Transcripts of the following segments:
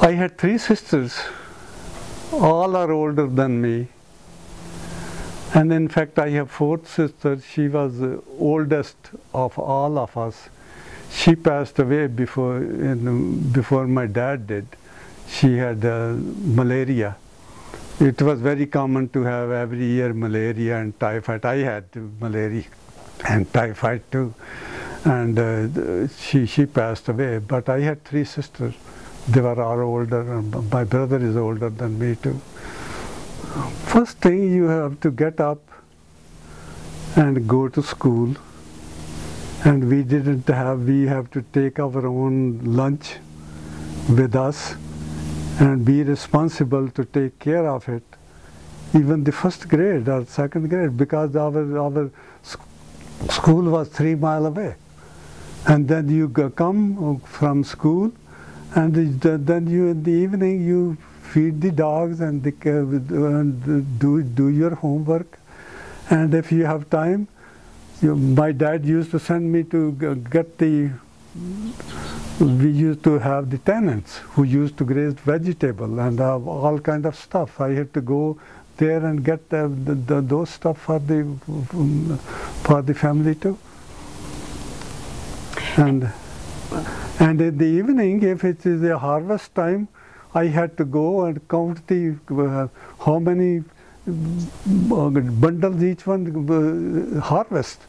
I had three sisters, all are older than me. And in fact, I have fourth sister. She was the oldest of all of us. She passed away before my dad did. She had malaria. It was very common to have every year malaria and typhoid. I had malaria and typhoid too. And she passed away. But I had three sisters. They were all older, and my brother is older than me too. First thing, you have to get up and go to school. And we have to take our own lunch with us and be responsible to take care of it. Even the first grade or second grade, because our school was 3 miles away. And then you come from school, and then you in the evening you feed the dogs and do your homework. And if you have time, my dad used to send me to get we used to have the tenants who used to graze vegetable and all kind of stuff. I had to go there and get those stuff for the family too. And in the evening, if it is a harvest time, I had to go and count how many bundles each one harvest,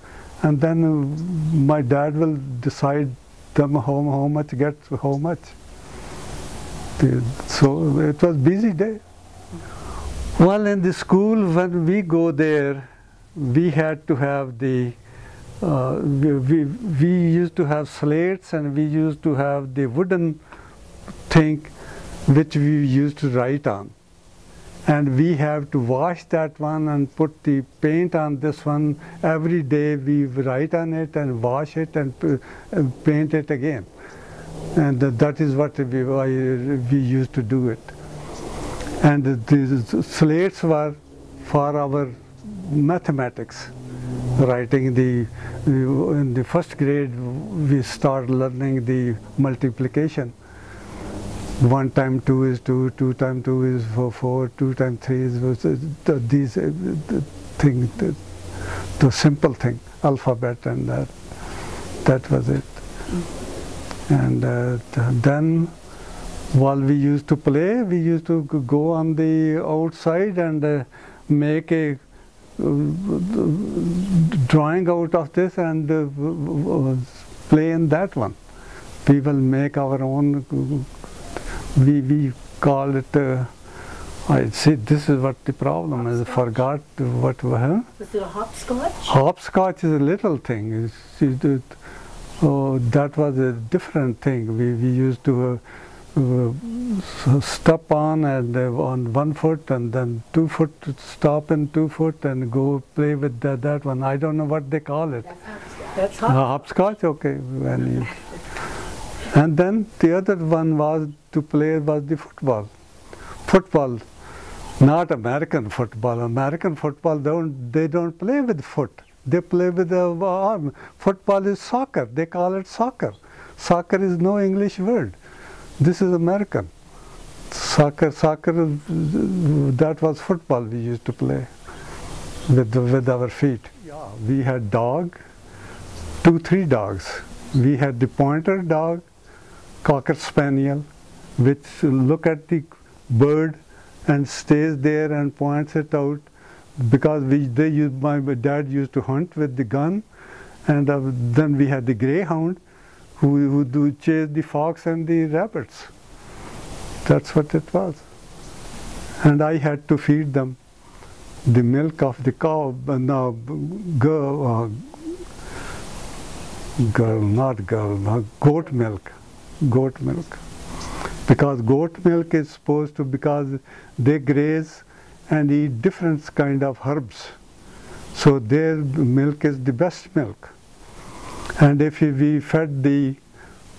and then my dad will decide them how much gets how much. So it was busy day. Well, in the school, when we go there, we had to have we used to have slates, and we used to have the wooden thing which we used to write on. And we have to wash that one and put the paint on this one. Every day we write on it and wash it and paint it again. And that is what we used to do it. And the slates were for our mathematics. Writing in the first grade, we start learning the multiplication. 1 times 2 is 2, 2 times 2 is 4, 2 times 3 is these things, the simple thing, alphabet, and that was it. And then while we used to play, we used to go on the outside and make a drawing out of this and play in that one. We will make our own. We call it. I see. This is what the problem is. Forgot what. Huh? Was it a hopscotch? Hopscotch is a little thing. That was a different thing. We used to step on and on 1 foot, and then 2 foot, stop in 2 foot and go play with that one. I don't know what they call it. That's hopscotch. Hopscotch, okay. And then the other one was to play was the football. Football, not American football. American football, they don't play with foot. They play with the arm. Football is soccer. They call it soccer. Soccer is no English word. This is American. Soccer, that was football we used to play with our feet. Yeah, we had dog, 2-3 dogs. We had the pointer dog, Cocker Spaniel, which look at the bird and stays there and points it out, because my dad used to hunt with the gun, and then we had the greyhound, who do chase the fox and the rabbits. That's what it was. And I had to feed them the milk of the cow, goat milk. Goat milk. Because goat milk is supposed to, because they graze and eat different kind of herbs. So their milk is the best milk. And if we fed the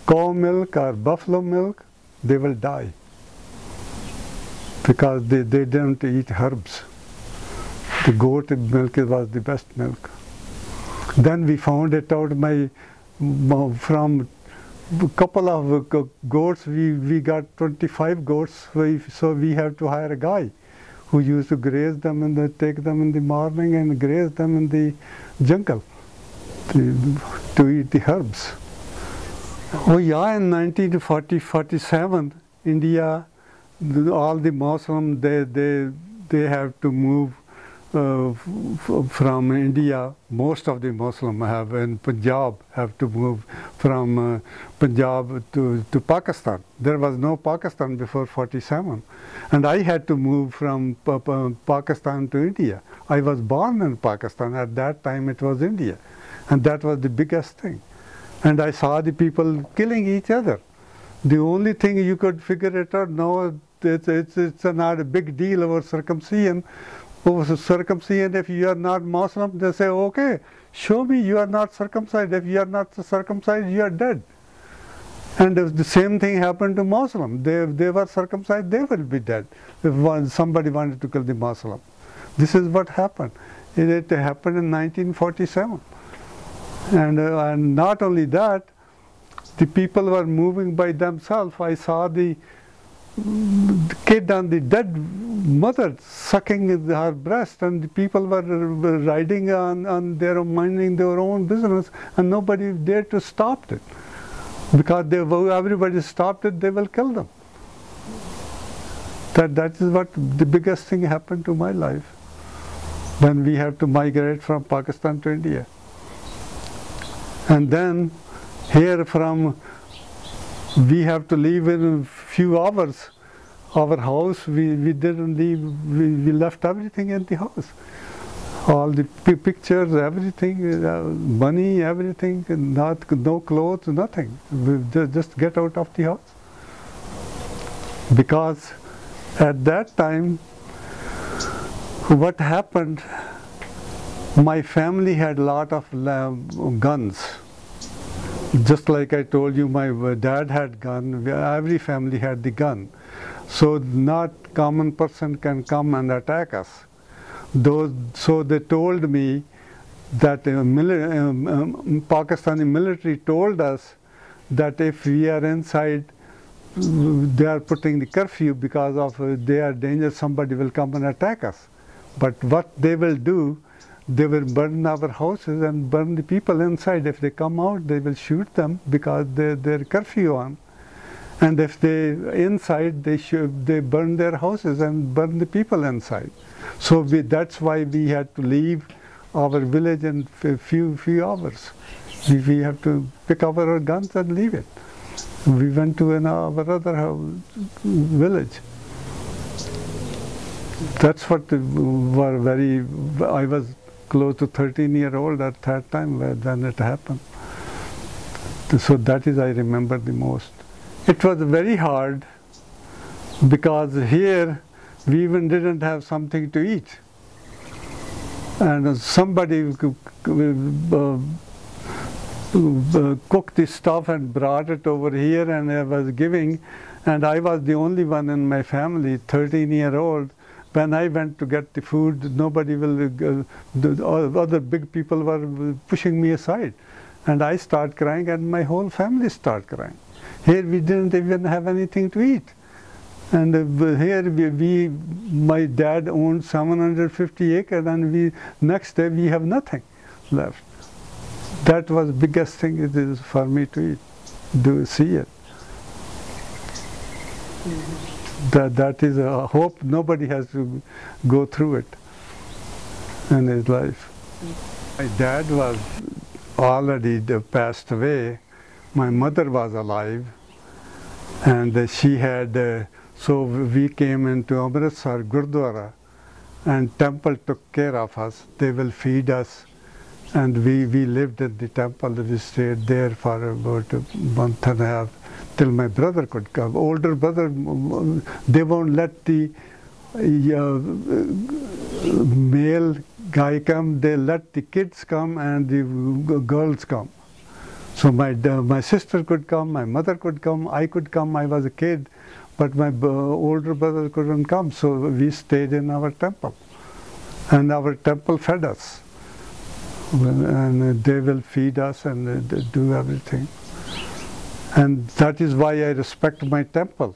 cow milk or buffalo milk, they will die, because they don't eat herbs. The goat milk was the best milk. Then we found it out from couple of goats. We got 25 goats, so we have to hire a guy who used to graze them and take them in the morning and graze them in the jungle to eat the herbs. Oh yeah, in 1947, India, all the Muslims, they have to move from India. Most of the Muslims have in Punjab have to move from Punjab to Pakistan. There was no Pakistan before 47, and I had to move from Pakistan to India. I was born in Pakistan. At that time it was India, and that was the biggest thing. And I saw the people killing each other. The only thing you could figure it out, no, it's not a big deal over circumcision. Over circumcision, if you are not Muslim, they say, okay, show me you are not circumcised. If you are not circumcised, you are dead. And if the same thing happened to Muslim, they were circumcised, they will be dead. If somebody wanted to kill the Muslim. This is what happened. It happened in 1947. And not only that, the people were moving by themselves. I saw the kid and the dead mother sucking her breast, and the people were riding on their own, minding their own business, and nobody dared to stop it. Because everybody stopped it, they will kill them. That is what the biggest thing happened to my life when we have to migrate from Pakistan to India. And then here from, we have to leave in a few hours. Our house, we didn't leave, we left everything in the house. All the pictures, everything, money, everything, no clothes, nothing. We just get out of the house. Because at that time, what happened, my family had a lot of guns. Just like I told you, my dad had gun, every family had the gun. So not common person can come and attack us. So they told me that Pakistani military told us that if we are inside, they are putting the curfew because of they are dangerous, somebody will come and attack us. But what they will do, they will burn our houses and burn the people inside. If they come out, they will shoot them because they're curfew on. And if they inside, they burn their houses and burn the people inside. So that's why we had to leave our village in a few hours. We have to pick up our guns and leave it. We went to our other village. That's what were very. I was close to 13-year-old at that time when it happened. So that is I remember the most. It was very hard because here we even didn't have something to eat. And somebody cooked the stuff and brought it over here, and I was giving, and I was the only one in my family, 13-year-old. When I went to get the food, nobody will, the other big people were pushing me aside. And I start crying and my whole family start crying. Here we didn't even have anything to eat. And here my dad owned 750 acres, and next day we have nothing left. That was the biggest thing it is for me to eat, see it. That is a hope nobody has to go through it in his life. My dad was already passed away. My mother was alive, and she had, so we came into Amritsar Gurdwara, and temple took care of us. They will feed us, and we lived in the temple. We stayed there for about a month and a half till my brother could come. Older brother, they won't let the male guy come. They let the kids come and the girls come. So my sister could come, my mother could come, I could come. I was a kid, but my older brother couldn't come. So we stayed in our temple, and our temple fed us, and they will feed us and do everything. And that is why I respect my temple.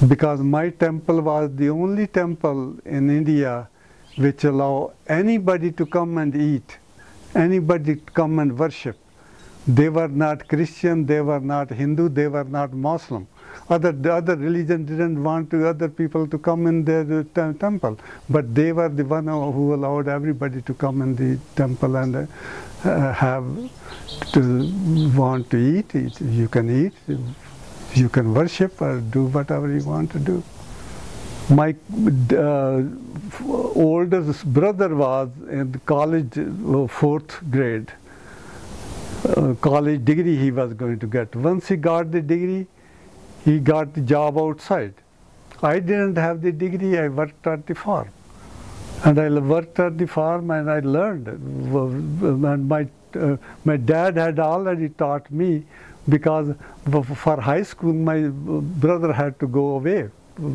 Because my temple was the only temple in India which allow anybody to come and eat, anybody to come and worship. They were not Christian, they were not Hindu, they were not Muslim. The other religion didn't want other people to come in their temple, but they were the one who allowed everybody to come in the temple and have to want to eat. You can eat, you can worship or do whatever you want to do. My oldest brother was in college, 4th grade. College degree he was going to get. Once he got the degree, he got the job outside. I didn't have the degree, I worked at the farm. And I worked at the farm and I learned. And my dad had already taught me, because for high school my brother had to go away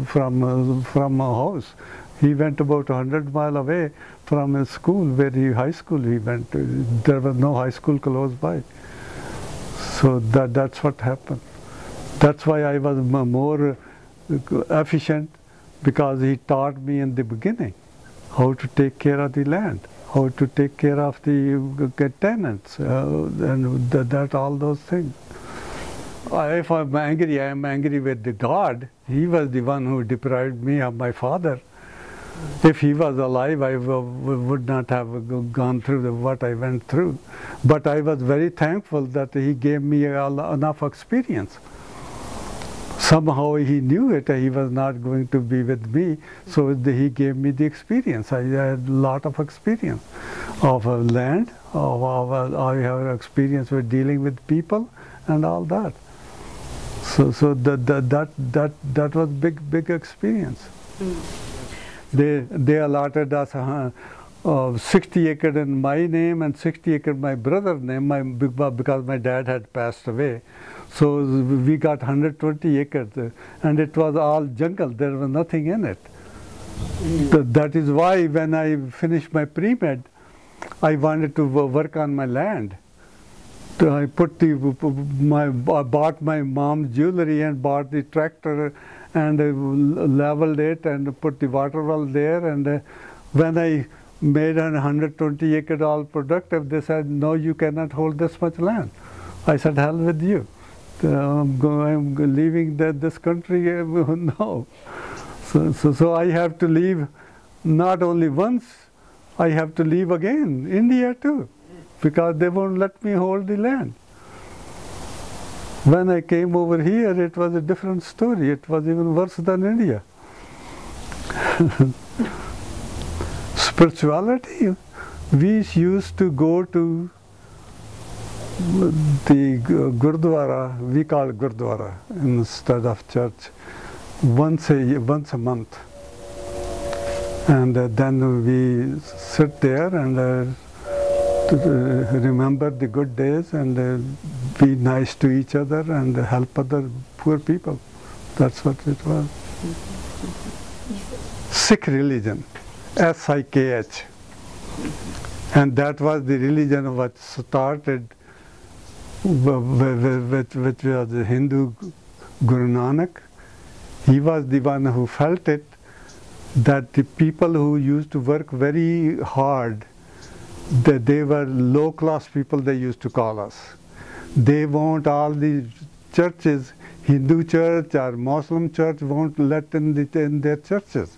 from a house. He went about 100 miles away from his school, high school he went to. There was no high school close by. So that's what happened. That's why I was more efficient, because he taught me in the beginning how to take care of the land, how to take care of the tenants, and all those things. If I'm angry, I am angry with the God. He was the one who deprived me of my father. If he was alive, I would not have gone through what I went through. But I was very thankful that he gave me enough experience. Somehow he knew it, he was not going to be with me, so he gave me the experience. I had a lot of experience of land, I have experience with dealing with people and all that. So that was big experience. They allotted us 60 acres in my name and 60 acres my brother's name, because my dad had passed away. So we got 120 acres, and it was all jungle. There was nothing in it. That is why when I finished my pre-med, I wanted to work on my land. I bought my mom's jewelry and bought the tractor and leveled it and put the water well there. And when I made 120 acres all productive, they said, no, you cannot hold this much land. I said, hell with you. I'm leaving this country, no. So I have to leave not only once, I have to leave again, India too, because they won't let me hold the land. When I came over here, it was a different story. It was even worse than India. Spirituality, we used to go to the Gurdwara, we call it Gurdwara instead of church, once a month. And then we sit there and remember the good days and be nice to each other and help other poor people. That's what it was. Sikh religion, S-I-K-H. And that was the religion which started, which was the Hindu Guru Nanak. He was the one who felt it, that the people who used to work very hard, that they were low-class people, they used to call us. They want all the churches, Hindu church or Muslim church won't let in their churches.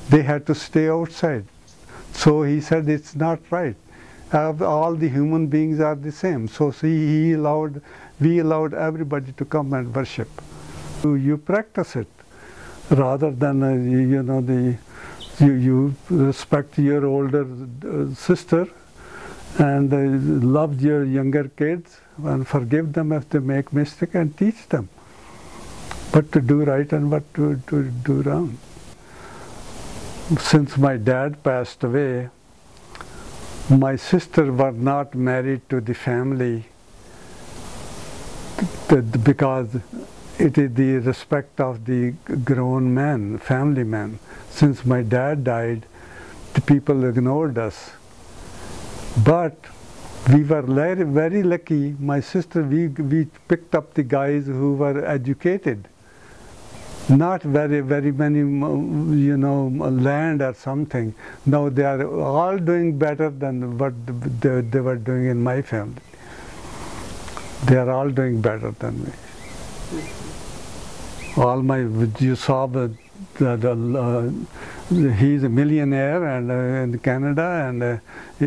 They had to stay outside. So he said it's not right. All the human beings are the same. So we allowed everybody to come and worship. You practice it rather than you respect your older sister and love your younger kids and forgive them if they make mistake and teach them what to do right and what to do wrong. Since my dad passed away, my sister was not married to the family because it is the respect of the grown men, family men. Since my dad died, the people ignored us. But We were very, very lucky. My sister, we picked up the guys who were educated. Not very many, land or something. No, they are all doing better than what they were doing in my family. They are all doing better than me. All my, you saw he's a millionaire and in Canada, and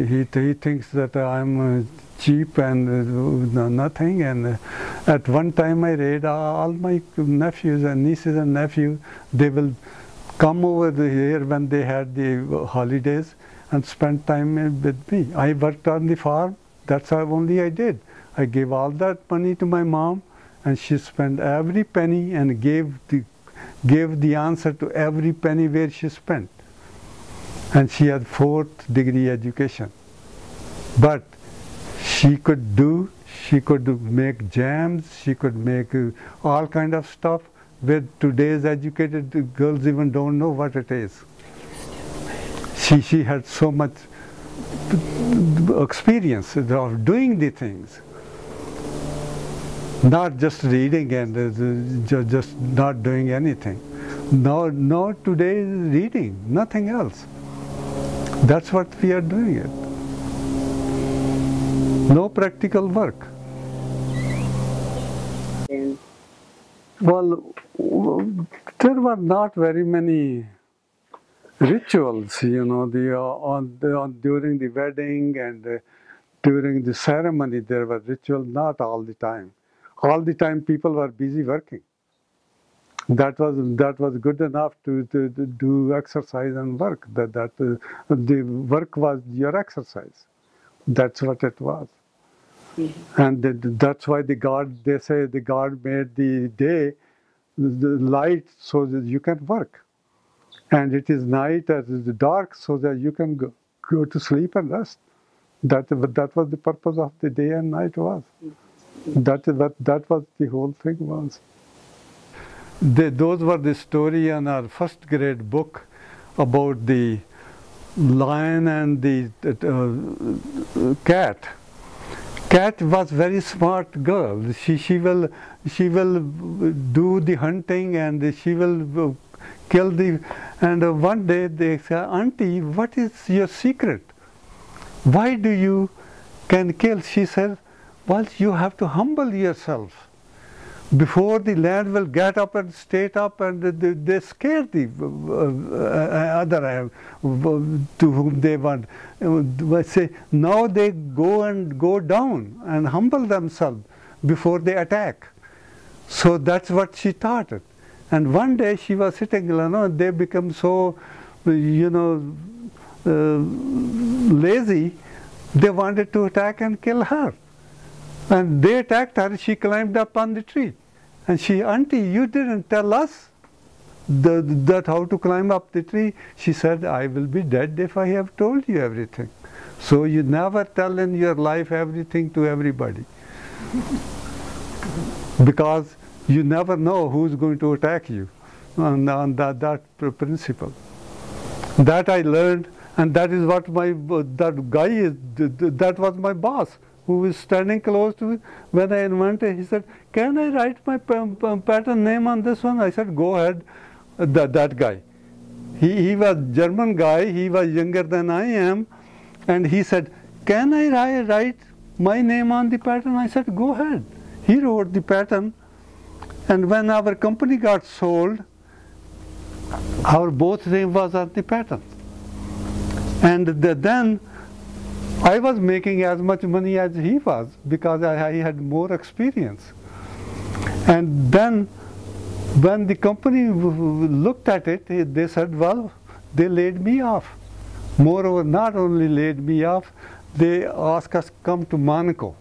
he thinks that I'm cheap and nothing. And at one time I read all my nephews and nieces and nephews, they will come over here when they had the holidays and spend time with me. I worked on the farm. That's how only I did. I gave all that money to my mom, and she spent every penny and gave the answer to every penny where she spent. And she had 4th degree education. But she could make jams, she could make all kind of stuff where today's educated girls even don't know what it is. She had so much experience of doing the things. Not just reading and just not doing anything. No, today is reading, nothing else. That's what we are doing it. No practical work. Well, there were not very many rituals, during the wedding and during the ceremony there were rituals, not all the time. All the time people were busy working. That was good enough to do exercise and work. The work was your exercise. That's what it was. Mm-hmm. And that's why they say the God made the day, the light, so that you can work. And it is night, it is dark, so that you can go to sleep and rest. That was the purpose of the day and night was. That was the whole thing was. Those were the story in our 1st grade book about the lion and the cat. Cat was very smart girl. She will do the hunting and she will kill the. And one day they say, "Auntie, what is your secret? Why do you can kill?" She said, "Well, you have to humble yourself. Before the land will get up and state up, and they scare the other to whom they want. Say now they go down and humble themselves before they attack." So that's what she taught it. And one day she was sitting, they become so, lazy. They wanted to attack and kill her. And they attacked her. She climbed up on the tree. And she, "Auntie, you didn't tell us that how to climb up the tree." She said, "I will be dead if I have told you everything. So you never tell in your life everything to everybody." Because you never know who's going to attack you on that principle. That I learned, and that is what that guy is, that was my boss, who was standing close to me. When I invented, he said, "Can I write my pattern name on this one?" I said, "Go ahead." That guy. He was German guy, he was younger than I am, and he said, "Can I write my name on the pattern?" I said, "Go ahead." He wrote the pattern, and when our company got sold, our both name was on the pattern. And then I was making as much money as he was because I had more experience. And then when the company looked at it, they said, well, they laid me off. Moreover, not only laid me off, they asked us to come to Monaco,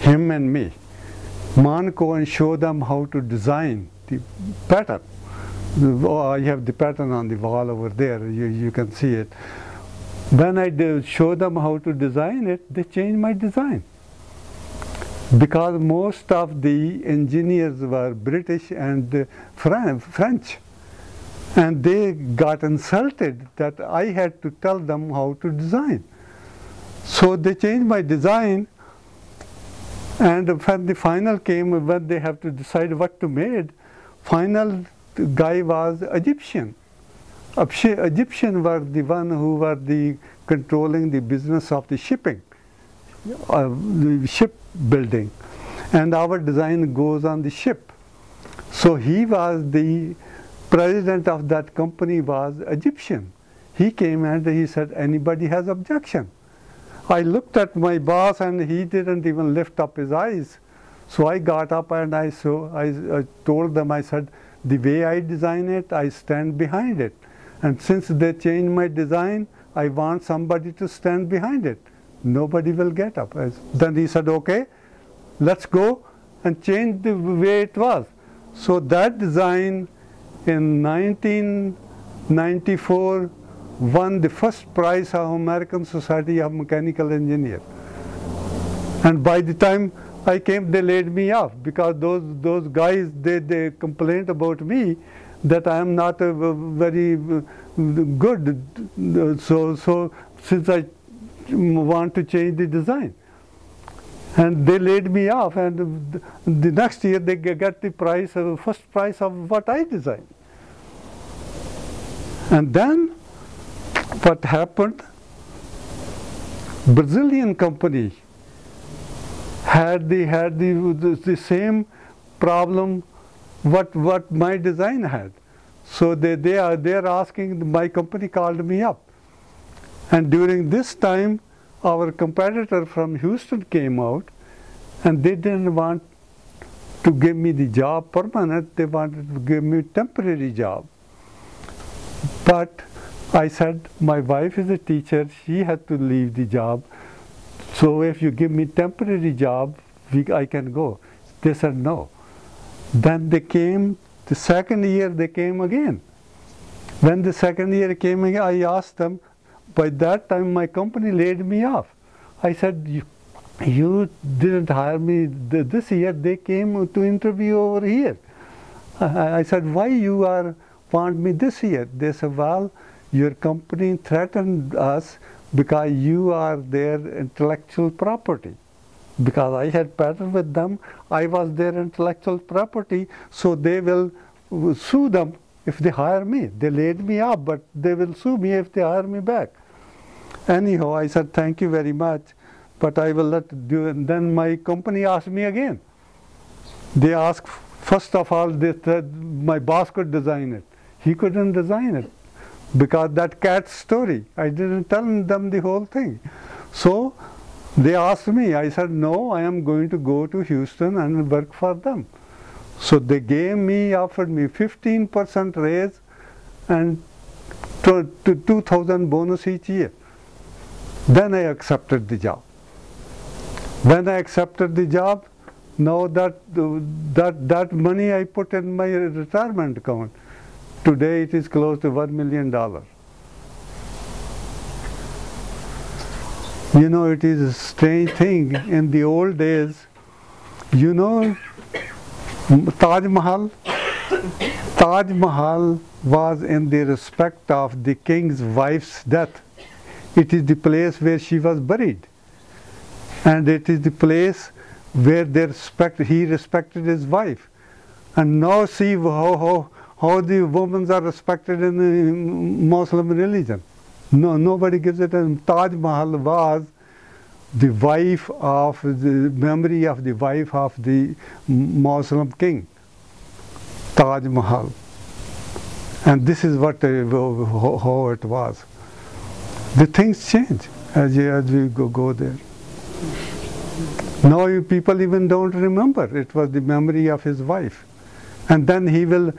him and me. Monaco, and show them how to design the pattern. I have the pattern on the wall over there, you can see it. When I show them how to design it, they changed my design. Because most of the engineers were British and French. And they got insulted that I had to tell them how to design. So they changed my design, and when the final came, when they have to decide what to make, final guy was Egyptian. Egyptian were the one who were the controlling the business of the shipping, the ship building, and our design goes on the ship. So he was the president of that company was Egyptian. He came and he said, anybody has objection? I looked at my boss and he didn't even lift up his eyes. So I got up and I told them, I said, the way I design it, I stand behind it. And since they changed my design, I want somebody to stand behind it. Nobody will get up. Then he said, okay, let's go and change the way it was. So that design in 1994 won the first prize of American Society of Mechanical Engineers. And by the time I came, they laid me off because those guys, they complained about me that I am not very good. So since I want to change the design. And they laid me off, and the next year they get the prize, first prize of what I designed. And then what happened? Brazilian company had the same problem what my design had. So they're asking, my company called me up. And during this time, our competitor from Houston came out, and they didn't want to give me the job permanent, they wanted to give me temporary job. But I said, my wife is a teacher, she had to leave the job, so if you give me temporary job, I can go. They said no. Then they came, the second year they came again. When the second year came again, I asked them, by that time my company laid me off. I said, you didn't hire me this year, they came to interview over here. I said, why you want me this year? They said, well, your company threatened us because you are their intellectual property. Because I had patent with them, I was their intellectual property, so they will sue them if they hire me. They laid me off, but they will sue me if they hire me back. Anyhow, I said, thank you very much, but I will let do. And then my company asked me again. They asked, first of all, they said my boss could design it. He couldn't design it because that cat story. I didn't tell them the whole thing. So they asked me. I said, no, I am going to go to Houston and work for them. So they offered me 15% raise and 2,000 bonus each year. Then I accepted the job. When I accepted the job, now that money I put in my retirement account. Today it is close to $1 million. You know, it is a strange thing. In the old days, you know, Taj Mahal? Taj Mahal was in the respect of the king's wife's death. It is the place where she was buried. And it is the place where he respected his wife. And now see how the women are respected in the Muslim religion. No, nobody gives it. And Taj Mahal was the memory of the wife of the Muslim king. Taj Mahal. And this is how it was. The things change as we go there. Now people even don't remember. It was the memory of his wife. And then he will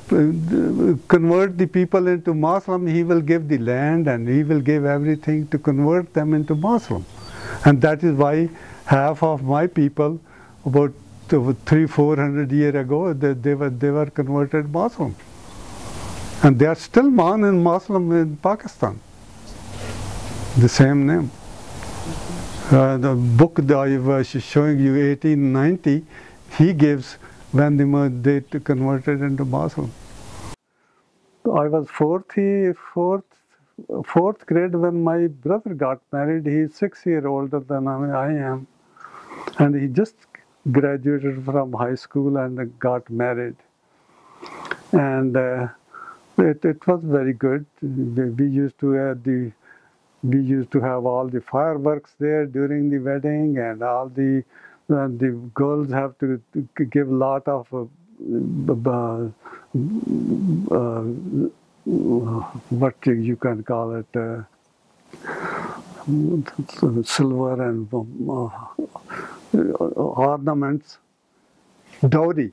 convert the people into Muslim. He will give the land and he will give everything to convert them into Muslim. And that is why half of my people, about 300-400 years ago, they were converted Muslim. And they are still Muslim in Pakistan. The same name. The book that I was showing you, 1890, he gives when they converted into Muslim. I was fourth fourth grade when my brother got married. He's 6 years older than I am. And he just graduated from high school and got married. And it was very good. We used to have all the fireworks there during the wedding, and all the girls have to give a lot of what you can call it, silver and ornaments, dowry.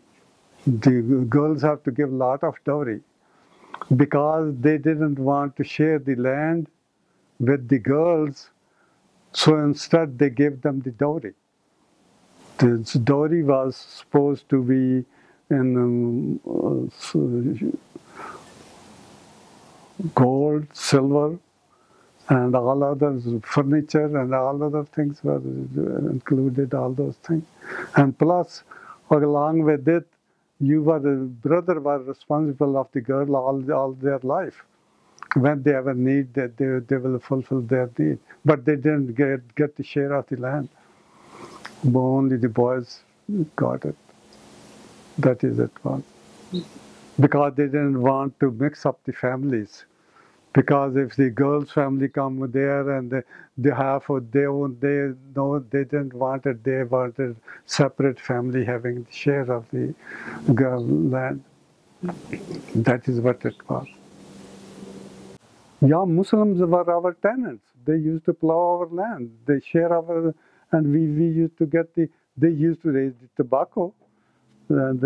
The girls have to give a lot of dowry because they didn't want to share the land with the girls, so instead they gave them the dowry. The dowry was supposed to be in gold, silver, and all other furniture and all other things were included, all those things. And plus, along with it, the brother was responsible of the girl all their life. When they have a need, they will fulfill their need. But they didn't get the share of the land. But only the boys got it. That is it one. Because they didn't want to mix up the families. Because if the girl's family come there and they have their own, they didn't want it. They wanted separate family having the share of the girl land. That is what it was. Yeah, Muslims were our tenants. They used to plow our land. They share our, and we used to get they used to raise the tobacco. And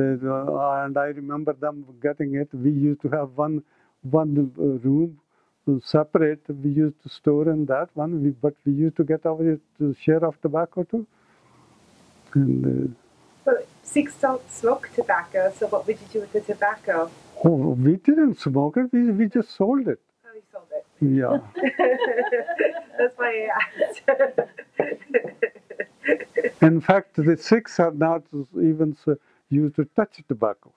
I remember them getting it. We used to have one room separate. We used to store in that one, but we used to get our share of tobacco too. And, but Sikhs don't smoke tobacco, so what would you do with the tobacco? Oh, we didn't smoke it. We just sold it. Oh, you sold it. Yeah. That's why I asked. In fact, the Sikhs are not even used to touch tobacco.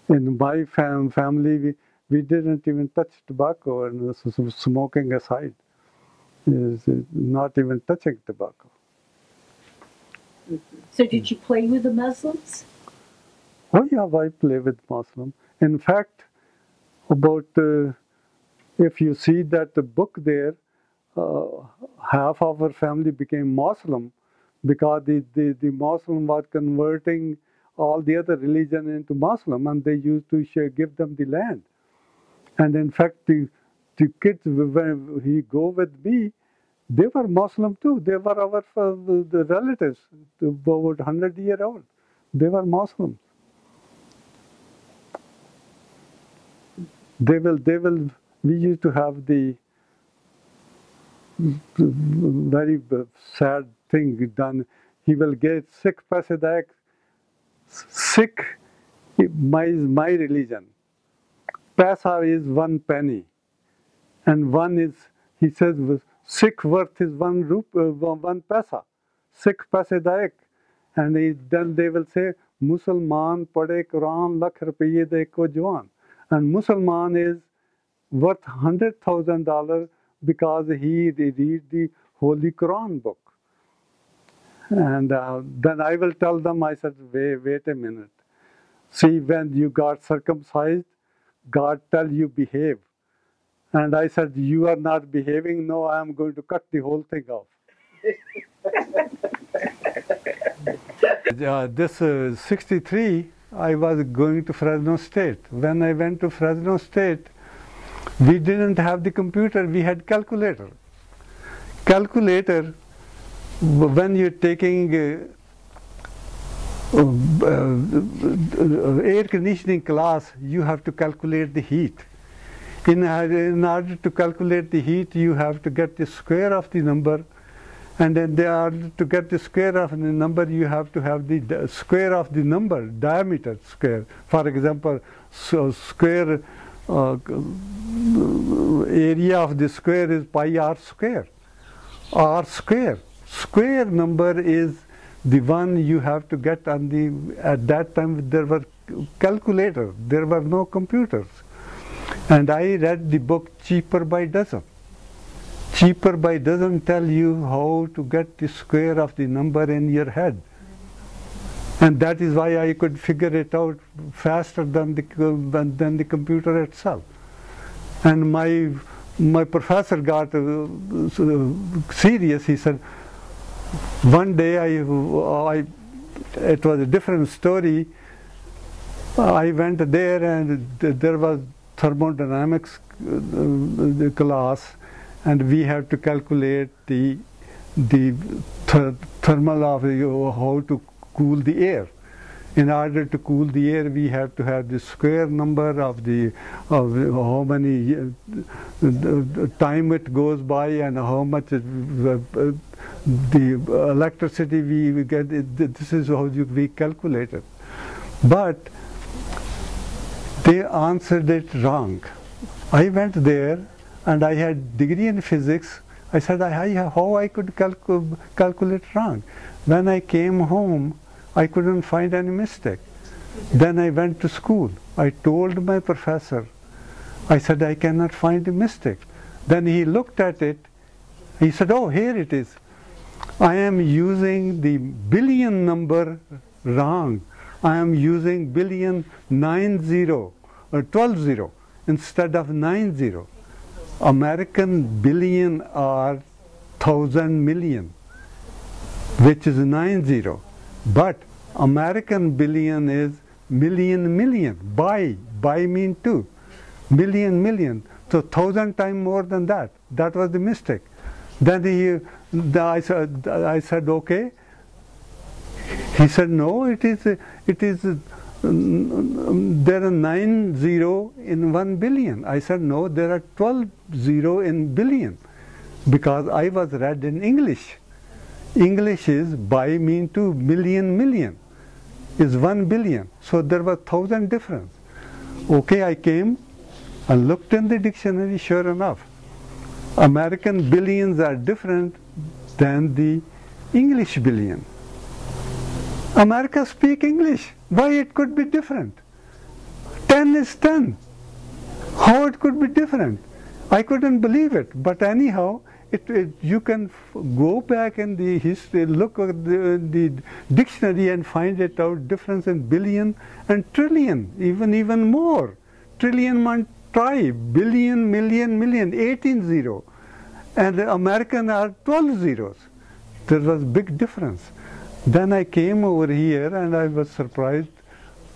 In my family, we didn't even touch tobacco, and smoking aside, not even touching tobacco. So did you play with the Muslims? Oh yeah, I play with Muslim. In fact, about if you see that the book there, half of our family became Muslim because the Muslim was converting all the other religion into Muslim, and they used to give them the land. And in fact, the kids, when he go with me, they were Muslim too. They were our the relatives, about 100-year-old. They were Muslims. We used to have the very sad thing done. He will get Sikh paise. Sikh, my religion. Paisa is 1 penny, and one is, he says, Sikh worth is 1 paisa. Sikh paise. And then they will say, Musalman pade Quran lakh rupiye de ko jawan. And Musalman is worth $100,000 because he read the Holy Quran book. And then I will tell them, I said, wait a minute. See, when you got circumcised, God tell you behave. And I said, you are not behaving, no, I am going to cut the whole thing off. This 63, I was going to Fresno State. When I went to Fresno State, we didn't have the computer, we had calculator. Calculator, when you're taking air conditioning class, you have to calculate the heat. In order to calculate the heat, you have to get the square of the number, and then to get the square of the number, you have to have the square of the number, diameter square. For example, square area of the square is pi r square. R square. Square number is the one you have to get on the, at that time there were calculators, there were no computers. And I read the book Cheaper by Dozen. Cheaper by Dozen tell you how to get the square of the number in your head. And that is why I could figure it out faster than the computer itself. And my professor got serious. He said, one day it was a different story. I went there and there was thermodynamics class, and we have to calculate the thermal of how to cool the air. In order to cool the air, we have to have the square number of how many time it goes by and how much the electricity we get. This is how we calculate it. But they answered it wrong. I went there and I had degree in physics. I said, how I could calculate wrong? When I came home, I couldn't find any mistake. Then I went to school. I told my professor, I said, I cannot find a mistake. Then he looked at it. He said, oh, here it is. I am using the billion number wrong. I am using billion 90 or 12 instead of 90. American billion are 1,000 million, which is 90. But American billion is million. By mean 2. Million. So 1,000 times more than that. That was the mistake. Then I said, okay. He said, no, it is there are 90 in 1 billion. I said, no, there are 12 in billion, because I was read in English. English is by mean 2, million is 1 billion. So there was 1,000 difference. Okay, I came and looked in the dictionary. Sure enough, American billions are different than the English billion. America speak English. Why it could be different? 10 is 10. How it could be different? I couldn't believe it. But anyhow, you can go back in the history, look at the dictionary and find it out, difference in billion and trillion, even more. Trillion meant tribe, billion, million, 18 zero. And the American are 12 zeros. There was big difference. Then I came over here and I was surprised.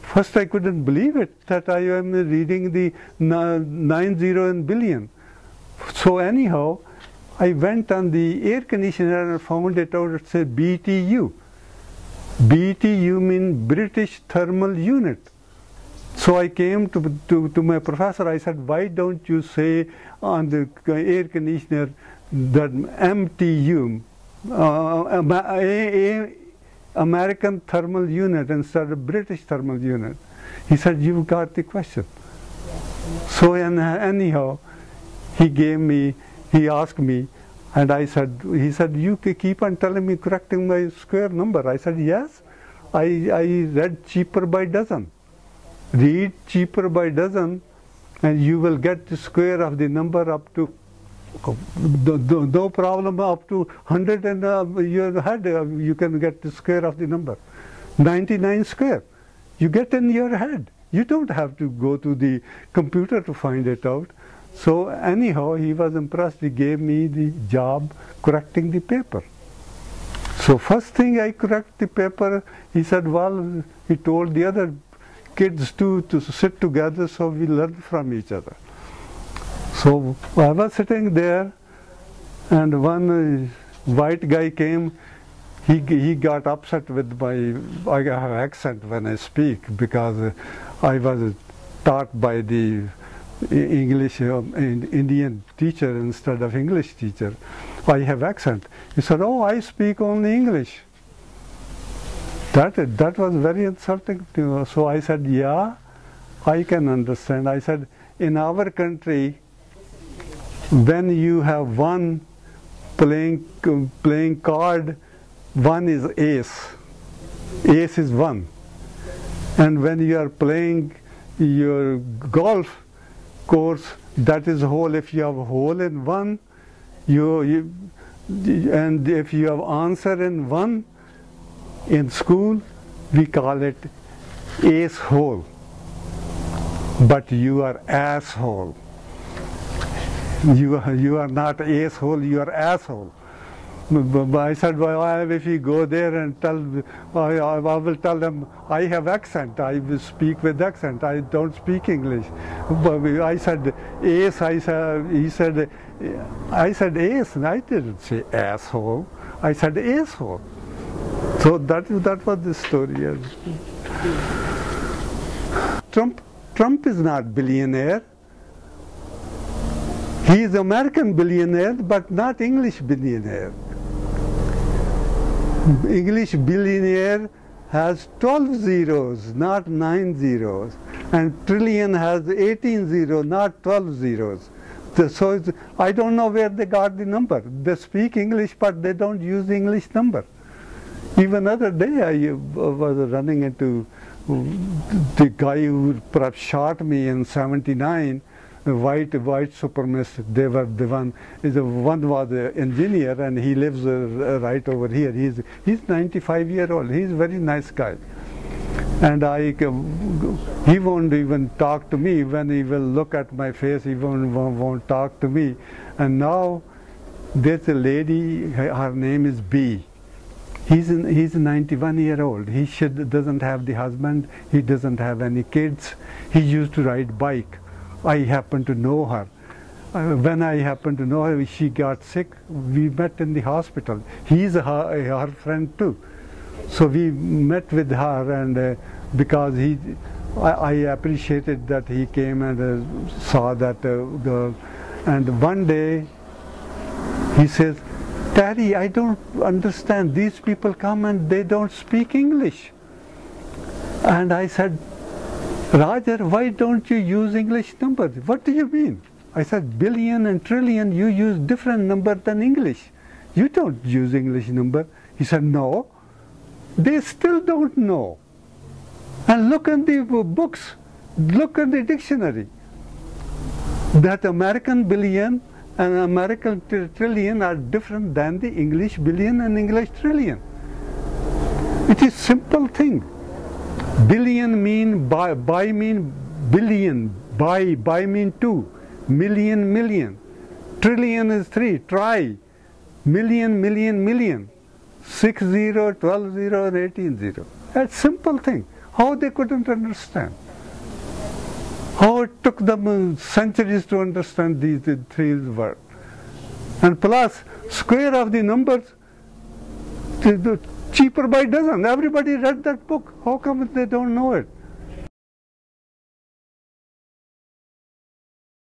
First I couldn't believe it, that I am reading the 90 in billion. So anyhow, I went on the air conditioner and found it out. It said BTU. BTU means British Thermal Unit. So I came to my professor. I said, why don't you say on the air conditioner that MTU, American Thermal Unit instead of British Thermal Unit? He said, you got the question. So anyhow, he asked me, and he said, you keep on telling me, correcting my square number. I said, yes, I read Cheaper by Dozen. Read Cheaper by Dozen, and you will get the square of the number up to, no problem, up to 100 in your head, you can get the square of the number. 99 square. You get in your head. You don't have to go to the computer to find it out. So anyhow, he was impressed. He gave me the job correcting the paper. So first thing I correct the paper, he said, well, he told the other kids to sit together so we learn from each other. So I was sitting there, and one white guy came. He got upset with I have accent when I speak, because I was taught by the English Indian teacher instead of English teacher. I have accent. He said, oh, I speak only English. That was very insulting to me. So I said, yeah, I can understand. I said, in our country, when you have one playing card, one is ace. Ace is one. And when you are playing your golf, course, that is whole. If you have whole in one, and if you have answer in one, in school, we call it ace hole. But you are asshole. You are not ace hole, you are asshole. I said, well, if you go there and tell, I will tell them I have accent. I will speak with accent. I don't speak English. But I said ace. He said, I said ace, and I didn't say asshole. I said asshole. So that was the story. Trump is not billionaire. He is American billionaire, but not English billionaire. English billionaire has 12 zeros, not 9 zeros. And trillion has 18 zeros, not 12 zeros. So I don't know where they got the number. They speak English, but they don't use English number. Even other day I was running into the guy who perhaps shot me in '79, white supremacist. They were the one. One was an engineer, and he lives right over here. He's 95 years old. He's a very nice guy, and he won't even talk to me. When he will look at my face, he won't talk to me. And now there's a lady. Her name is B. He's 91 years old. He doesn't have the husband. He doesn't have any kids. He used to ride bike. I happen to know her. When I happen to know her, she got sick. We met in the hospital. He's her friend too. So we met with her, and because I appreciated that he came and saw that girl. And one day he says, "Daddy, I don't understand. These people come and they don't speak English." And I said, "Roger, why don't you use English numbers?" "What do you mean?" I said, "Billion and trillion, you use different number than English. You don't use English number." He said, "No." They still don't know. And look in the books, look in the dictionary. That American billion and American trillion are different than the English billion and English trillion. It is simple thing. Billion mean by mean billion, by mean 2, million, million. Trillion is 3, try. Million, million, million. 6 0, 12 0, and 18 0. That's simple thing. How they couldn't understand? How it took them centuries to understand these three words. And plus, square of the numbers, cheaper by dozen. Everybody read that book. How come they don't know it?